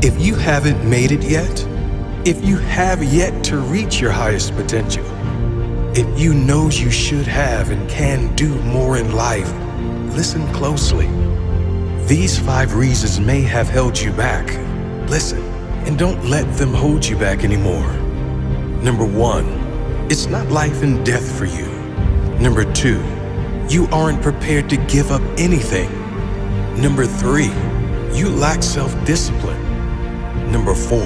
If you haven't made it yet, if you have yet to reach your highest potential, if you know you should have and can do more in life, listen closely. These 5 reasons may have held you back. Listen, and don't let them hold you back anymore. Number 1, it's not life and death for you. Number 2, you aren't prepared to give up anything. Number 3, you lack self-discipline. Number 4,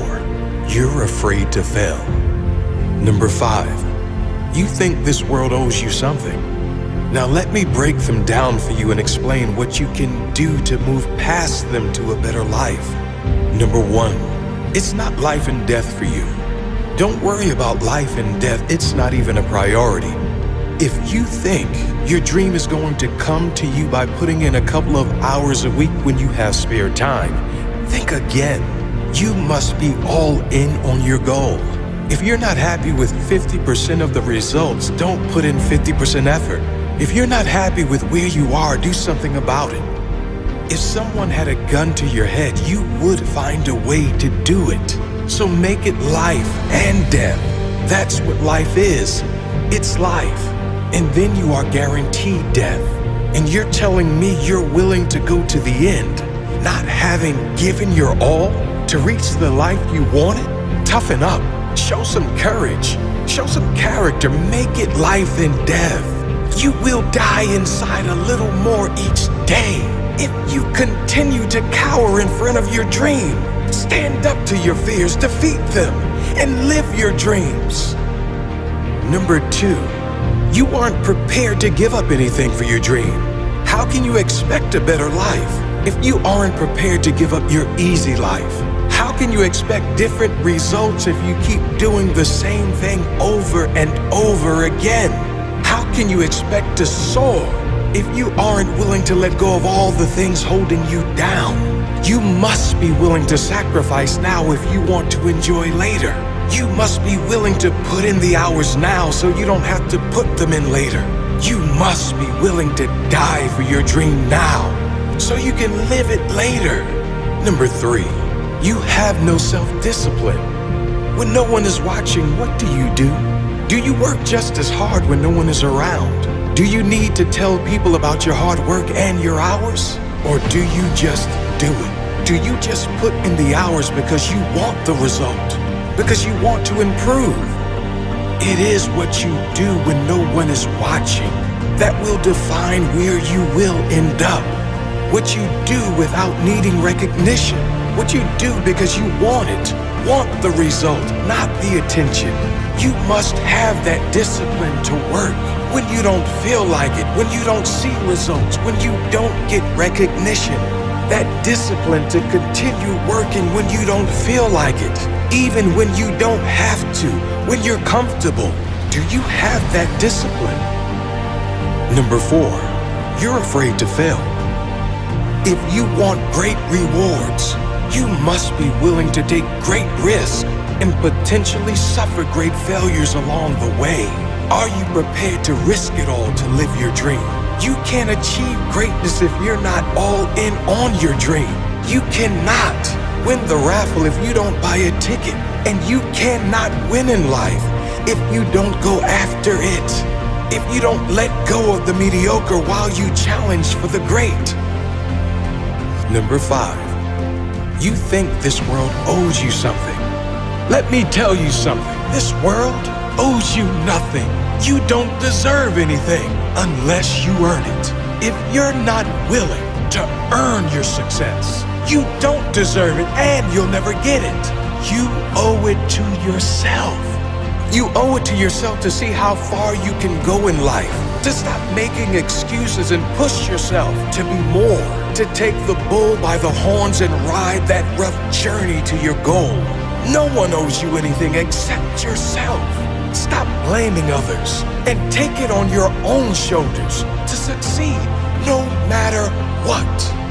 you're afraid to fail. Number 5, you think this world owes you something. Now let me break them down for you and explain what you can do to move past them to a better life. Number 1, it's not life and death for you. Don't worry about life and death, it's not even a priority. If you think your dream is going to come to you by putting in a couple of hours a week when you have spare time, think again. You must be all in on your goal. If you're not happy with 50% of the results, don't put in 50% effort. If you're not happy with where you are, do something about it. If someone had a gun to your head, you would find a way to do it. So make it life and death. That's what life is. It's life. And then you are guaranteed death. And you're telling me you're willing to go to the end, not having given your all to reach the life you wanted? Toughen up. Show some courage. Show some character. Make it life and death. You will die inside a little more each day if you continue to cower in front of your dream. Stand up to your fears, defeat them, and live your dreams. Number 2, you aren't prepared to give up anything for your dream. How can you expect a better life if you aren't prepared to give up your easy life? How can you expect different results if you keep doing the same thing over and over again? How can you expect to soar if you aren't willing to let go of all the things holding you down? You must be willing to sacrifice now if you want to enjoy later. You must be willing to put in the hours now so you don't have to put them in later. You must be willing to die for your dream now so you can live it later. Number 3, you have no self-discipline. When no one is watching, what do? Do you work just as hard when no one is around? Do you need to tell people about your hard work and your hours? Or do you just do it? Do you just put in the hours because you want the result? Because you want to improve? It is what you do when no one is watching that will define where you will end up. What you do without needing recognition. What you do because you want it. Want the result, not the attention. You must have that discipline to work when you don't feel like it, when you don't see results, when you don't get recognition. That discipline to continue working when you don't feel like it, even when you don't have to, when you're comfortable. Do you have that discipline? Number 4, you're afraid to fail. If you want great rewards, you must be willing to take great risks and potentially suffer great failures along the way. Are you prepared to risk it all to live your dream? You can't achieve greatness if you're not all in on your dream. You cannot win the raffle if you don't buy a ticket. And you cannot win in life if you don't go after it. If you don't let go of the mediocre while you challenge for the great. Number 5, you think this world owes you something. Let me tell you something. This world owes you nothing. You don't deserve anything unless you earn it. If you're not willing to earn your success, you don't deserve it and you'll never get it. You owe it to yourself. You owe it to yourself to see how far you can go in life, to stop making excuses and push yourself to be more, to take the bull by the horns and ride that rough journey to your goal. No one owes you anything except yourself. Stop blaming others and take it on your own shoulders to succeed no matter what.